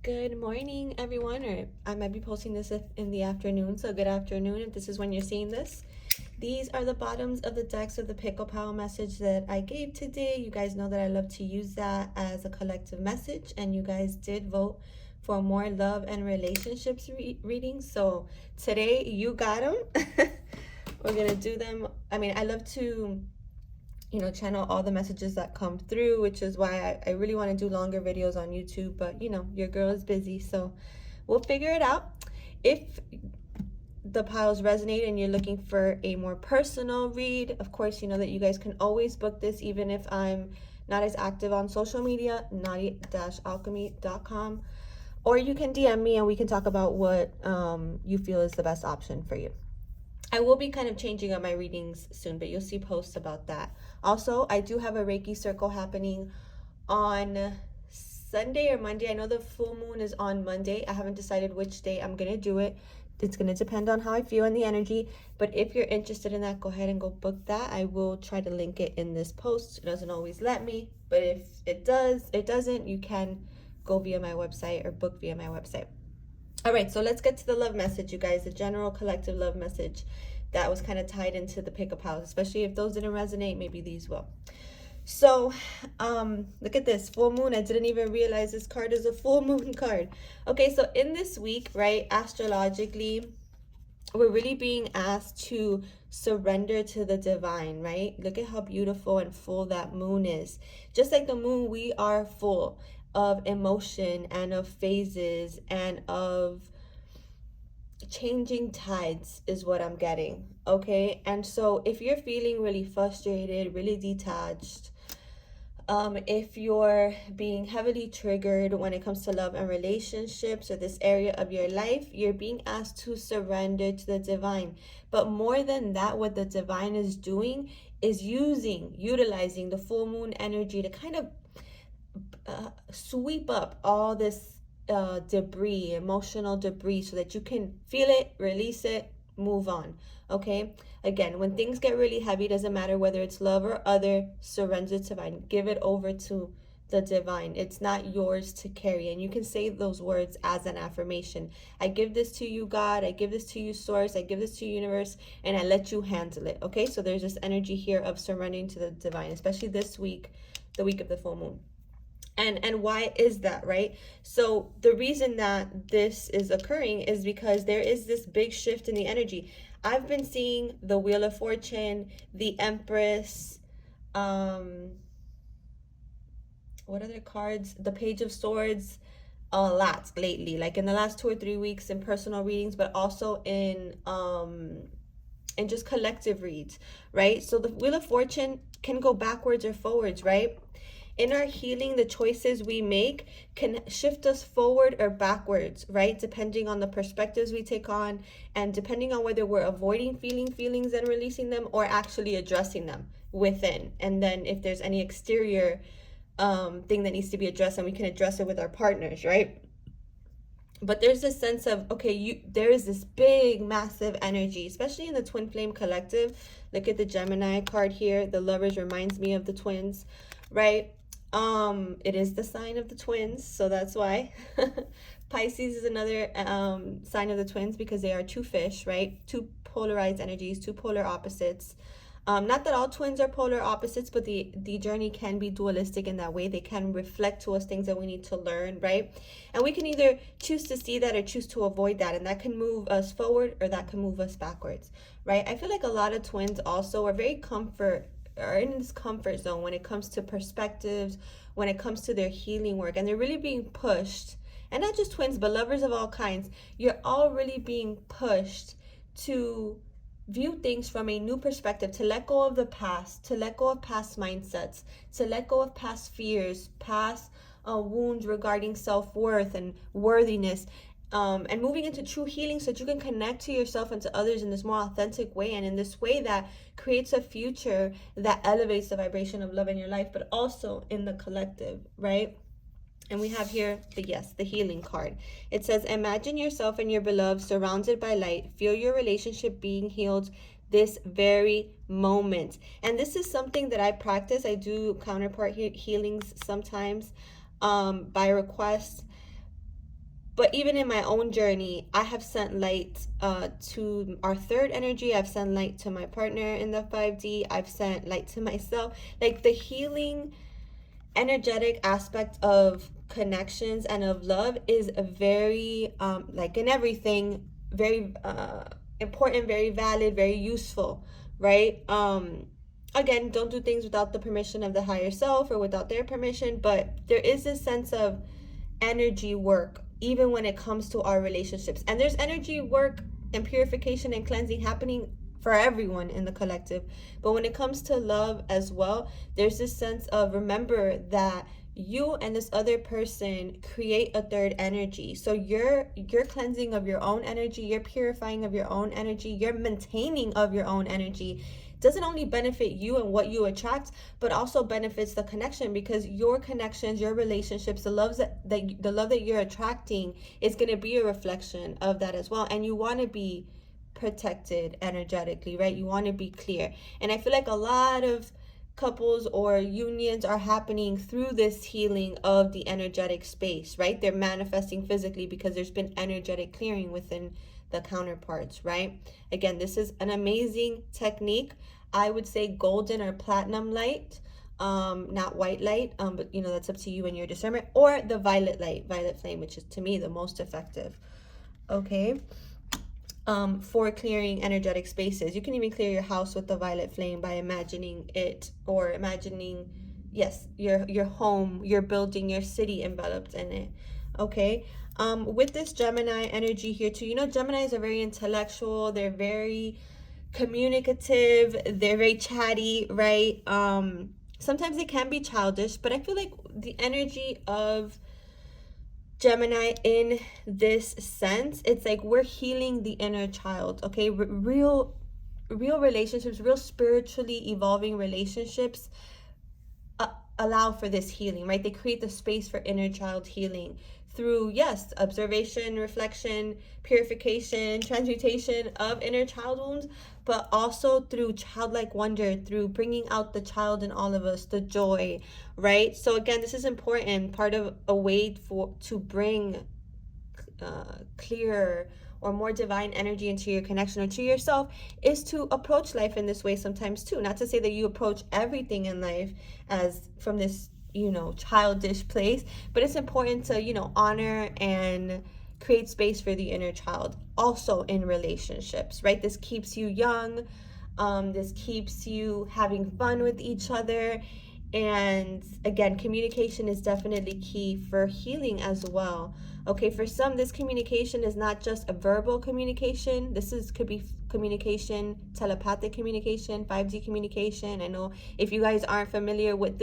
Good morning, everyone, or I might be posting this in the afternoon, so good afternoon if this is when you're seeing this. These are the bottoms of the decks of the Pickle Power message that I gave today. You guys know that I love to use that as a collective message, and you guys did vote for more love and relationships readings. So today you got them. We're gonna do them. I mean, I love to channel all the messages that come through, which is why I really want to do longer videos on YouTube, but your girl is busy, so we'll figure it out. If the piles resonate and you're looking for a more personal read, of course, you know that you guys can always book this, even if I'm not as active on social media, nadia-alchemy.com, or you can DM me and we can talk about what you feel is the best option for you. I will be kind of changing up my readings soon, but you'll see posts about that. Also, I do have a Reiki circle happening on Sunday or Monday. I know the full moon is on Monday. I haven't decided which day I'm going to do it. It's going to depend on how I feel and the energy. But if you're interested in that, go ahead and go book that. I will try to link it in this post. It doesn't always let me, but if it doesn't, you can go via my website or book via my website. All right, so let's get to the love message, you guys, the general collective love message that was kind of tied into the pickup house, especially if those didn't resonate, maybe these will. So, look at this, full moon. I didn't even realize this card is a full moon card. Okay, so in this week, right, astrologically, we're really being asked to surrender to the divine, right? Look at how beautiful and full that moon is. Just like the moon, we are full of emotion and of phases and of changing tides is what I'm getting. Okay, and so if you're feeling really frustrated, really detached, if you're being heavily triggered when it comes to love and relationships or this area of your life, you're being asked to surrender to the divine. But more than that, what the divine is doing is utilizing the full moon energy to kind of sweep up all this debris, emotional debris, so that you can feel it, release it, move on. Okay, again, when things get really heavy, doesn't matter whether it's love or other, surrender to divine, give it over to the divine. It's not yours to carry. And you can say those words as an affirmation. I give this to you, God. I give this to you, source. I give this to you, universe, and I let you handle it. Okay, so there's this energy here of surrendering to the divine, especially this week, the week of the full moon. And why is that, right? So the reason that this is occurring is because there is this big shift in the energy. I've been seeing the Wheel of Fortune, the Empress, what other cards, the Page of Swords, a lot lately, like in the last 2 or 3 weeks in personal readings, but also in just collective reads, right? So the Wheel of Fortune can go backwards or forwards, right? In our healing, the choices we make can shift us forward or backwards, right? Depending on the perspectives we take on and depending on whether we're avoiding feelings and releasing them or actually addressing them within. And then if there's any exterior thing that needs to be addressed, and we can address it with our partners, right? But there's this sense of, okay, there is this big, massive energy, especially in the twin flame collective. Look at the Gemini card here. The Lovers reminds me of the twins, right? It is the sign of the twins, so that's why. Pisces is another sign of the twins because they are two fish, right? Two polarized energies, two polar opposites. Not that all twins are polar opposites, but the journey can be dualistic in that way. They can reflect to us things that we need to learn, right? And we can either choose to see that or choose to avoid that, and that can move us forward or that can move us backwards, right? I feel like a lot of twins also are are in this comfort zone when it comes to perspectives, when it comes to their healing work, and they're really being pushed. And not just twins, but lovers of all kinds. You're all really being pushed to view things from a new perspective, to let go of the past, to let go of past mindsets, to let go of past fears, past wounds regarding self-worth and worthiness, and moving into true healing so that you can connect to yourself and to others in this more authentic way, and in this way that creates a future that elevates the vibration of love in your life, but also in the collective, right? And we have here the healing card. It says, imagine yourself and your beloved surrounded by light. Feel your relationship being healed this very moment. And this is something that I practice. I do counterpart healings sometimes by request. But even in my own journey, I have sent light to our third energy. I've sent light to my partner in the 5D. I've sent light to myself. Like the healing energetic aspect of connections and of love is a very like in everything, very important, very valid, very useful, right? Again, don't do things without the permission of the higher self or without their permission, but there is this sense of energy work even when it comes to our relationships, and there's energy work and purification and cleansing happening for everyone in the collective. But when it comes to love as well, there's this sense of remember that you and this other person create a third energy. So your cleansing of your own energy, your purifying of your own energy, your maintaining of your own energy doesn't only benefit you and what you attract, but also benefits the connection, because your connections, your relationships, the love that you're attracting is going to be a reflection of that as well. And you want to be protected energetically, right? You want to be clear. And I feel like a lot of couples or unions are happening through this healing of the energetic space, right? They're manifesting physically because there's been energetic clearing within the counterparts, right? Again, this is an amazing technique. I would say golden or platinum light, not white light, but that's up to you and your discernment, or the violet light, violet flame, which is to me the most effective. Okay. For clearing energetic spaces. You can even clear your house with the violet flame by imagining it, or imagining, yes, your home, your building, your city enveloped in it. Okay. With this Gemini energy here too, Geminis are very intellectual. They're very communicative. They're very chatty, right? Sometimes they can be childish, but I feel like the energy of Gemini in this sense, it's like we're healing the inner child, okay? Real relationships, real spiritually evolving relationships allow for this healing, right? They create the space for inner child healing through, yes, observation, reflection, purification, transmutation of inner child wounds, but also through childlike wonder, through bringing out the child in all of us, the joy, right? So again, this is important, part of a way to bring clearer or more divine energy into your connection or to yourself is to approach life in this way sometimes too. Not to say that you approach everything in life as from this, childish place, but it's important to, honor and create space for the inner child also in relationships, right? This keeps you young. This keeps you having fun with each other. And again, communication is definitely key for healing as well. Okay, for some, this communication is not just a verbal communication. Could be communication, telepathic communication, 5D communication. I know if you guys aren't familiar with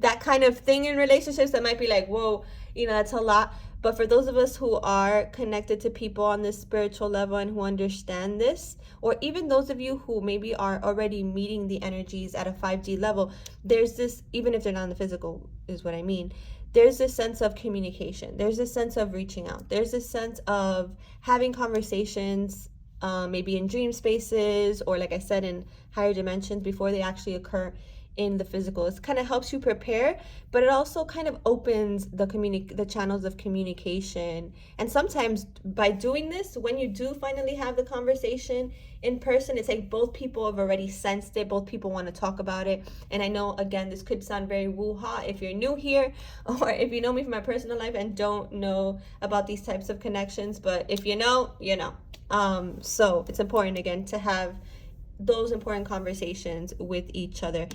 that kind of thing in relationships, that might be like, whoa, that's a lot. But for those of us who are connected to people on this spiritual level and who understand this, or even those of you who maybe are already meeting the energies at a 5D level, there's this, even if they're not in the physical, is what I mean, there's this sense of communication. There's this sense of reaching out. There's this sense of having conversations, maybe in dream spaces, or like I said, in higher dimensions before they actually occur in the physical. It kind of helps you prepare, but it also kind of opens the channels of communication. And sometimes by doing this, when you do finally have the conversation in person, it's like both people have already sensed it, both people want to talk about it. And I know, again, this could sound very woo-ha if you're new here, or if you know me from my personal life and don't know about these types of connections, but if you know, you know. So it's important, again, to have those important conversations with each other.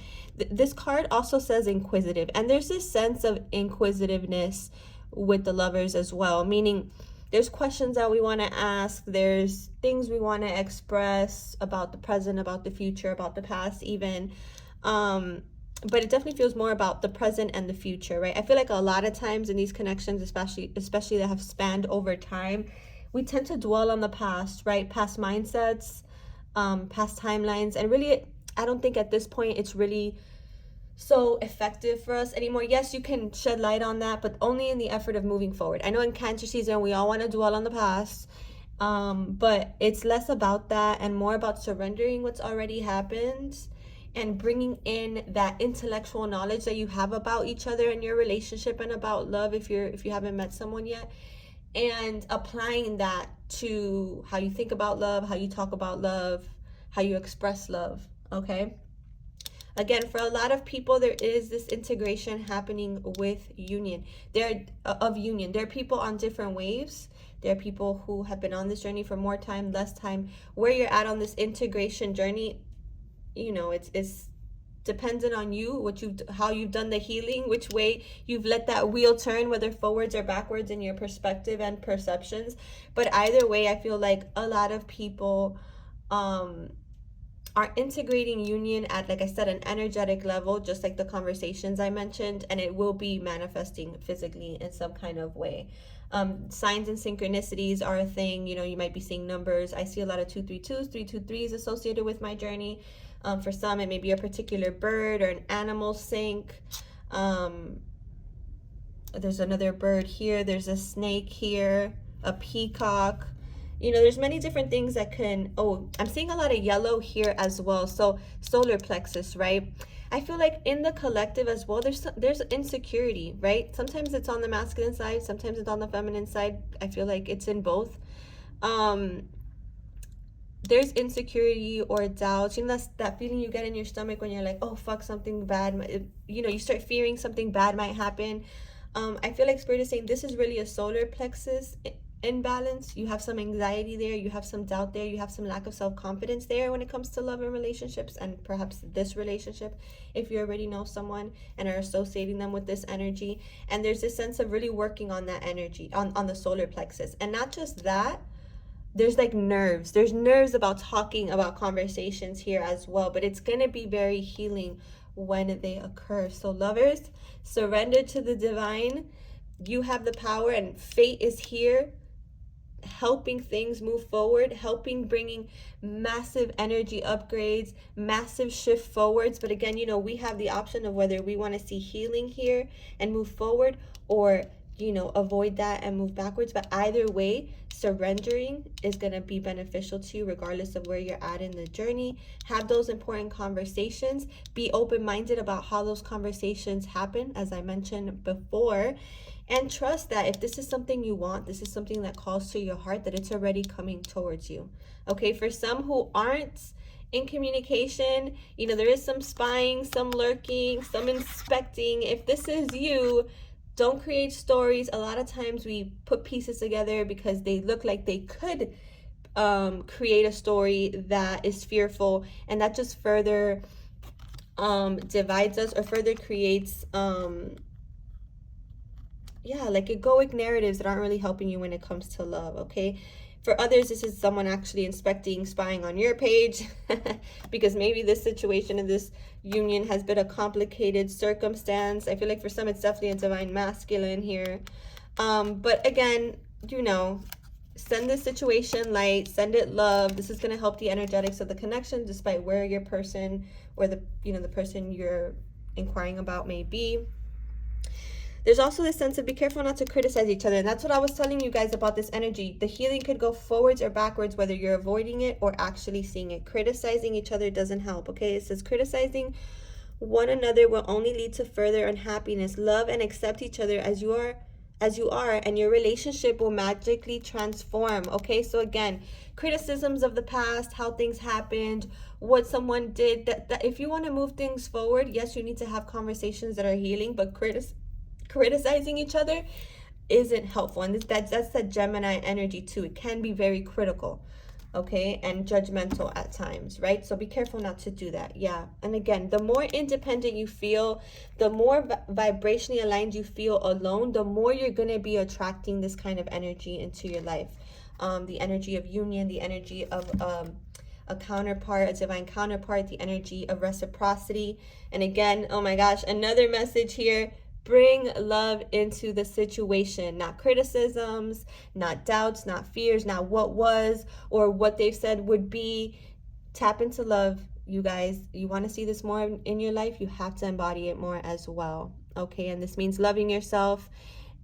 This card also says inquisitive, and there's this sense of inquisitiveness with the lovers as well, meaning there's questions that we want to ask, there's things we want to express about the present, about the future, about the past even, but it definitely feels more about the present and the future, right? I feel like a lot of times in these connections, especially that have spanned over time, we tend to dwell on the past, right? Past mindsets, past timelines, and really, I don't think at this point it's really so effective for us anymore. Yes, you can shed light on that, but only in the effort of moving forward. I know in Cancer season we all want to dwell on the past, but it's less about that and more about surrendering what's already happened and bringing in that intellectual knowledge that you have about each other and your relationship and about love, if you haven't met someone yet, and applying that to how you think about love, how you talk about love, how you express love. Okay. Again, for a lot of people, there is this integration happening with union. There are people on different waves. There are people who have been on this journey for more time, less time. Where you're at on this integration journey, it's dependent on you, how you've done the healing, which way you've let that wheel turn, whether forwards or backwards in your perspective and perceptions. But either way, I feel like a lot of people um are integrating union at, like I said, an energetic level, just like the conversations I mentioned, and it will be manifesting physically in some kind of way. Signs and synchronicities are a thing. You might be seeing numbers. I see a lot of 232s, 323s associated with my journey. For some, it may be a particular bird or an animal sync. There's another bird here. There's a snake here, a peacock. There's many different things that can. Oh, I'm seeing a lot of yellow here as well. So solar plexus, right? I feel like in the collective as well, there's insecurity, right? Sometimes it's on the masculine side, sometimes it's on the feminine side. I feel like it's in both. There's insecurity or doubt. That's that feeling you get in your stomach when you're like, oh fuck, something bad. You start fearing something bad might happen. I feel like Spirit is saying this is really a solar plexus imbalance. You have some anxiety there, you have some doubt there, you have some lack of self-confidence there when it comes to love and relationships, and perhaps this relationship, if you already know someone and are associating them with this energy. And there's this sense of really working on that energy, on the solar plexus. And not just that, there's like nerves. There's nerves about talking about conversations here as well, but it's going to be very healing when they occur. So lovers, surrender to the divine. You have the power, and fate is here helping things move forward, bringing massive energy upgrades, massive shift forwards. But again, we have the option of whether we want to see healing here and move forward, or avoid that and move backwards. But either way, surrendering is going to be beneficial to you regardless of where you're at in the journey. Have those important conversations. Be open-minded about how those conversations happen, as I mentioned before. And trust that if this is something you want, this is something that calls to your heart, that it's already coming towards you. Okay, for some who aren't in communication, there is some spying, some lurking, some inspecting. If this is you, don't create stories. A lot of times we put pieces together because they look like they could create a story that is fearful, and that just further divides us, or further creates egoic narratives that aren't really helping you when it comes to love. Okay, for others, this is someone actually inspecting, spying on your page because maybe this situation and this union has been a complicated circumstance. I feel like for some it's definitely a divine masculine here, but again, send this situation light, send it love. This is going to help the energetics of the connection, despite where your person, or the person you're inquiring about may be. There's also this sense of be careful not to criticize each other. And that's what I was telling you guys about this energy. The healing could go forwards or backwards, whether you're avoiding it or actually seeing it. Criticizing each other doesn't help, okay? It says criticizing one another will only lead to further unhappiness. Love and accept each other as you are, and your relationship will magically transform. Okay, so again, criticisms of the past, how things happened, what someone did, that if you want to move things forward, yes, you need to have conversations that are healing, but criticizing each other isn't helpful. And that's the Gemini energy too. It can be very critical, okay, and judgmental at times, right? So be careful not to do that. Yeah. And again, the more independent you feel, the more vibrationally aligned you feel alone, the more you're going to be attracting this kind of energy into your life. The energy of union, the energy of a counterpart, a divine counterpart, the energy of reciprocity. And again, oh my gosh, another message here. Bring love into the situation, not criticisms, not doubts, not fears, not what was or what they've said would be. Tap into love, you guys. You want to see this more in your life, you have to embody it more as well. Okay, and this means loving yourself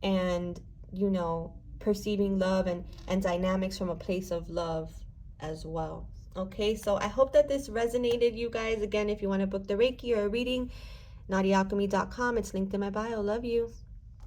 and, perceiving love and dynamics from a place of love as well. Okay, so I hope that this resonated, you guys. Again, if you want to book the Reiki or a reading, NadiaAlchemy.com. It's linked in my bio. Love you.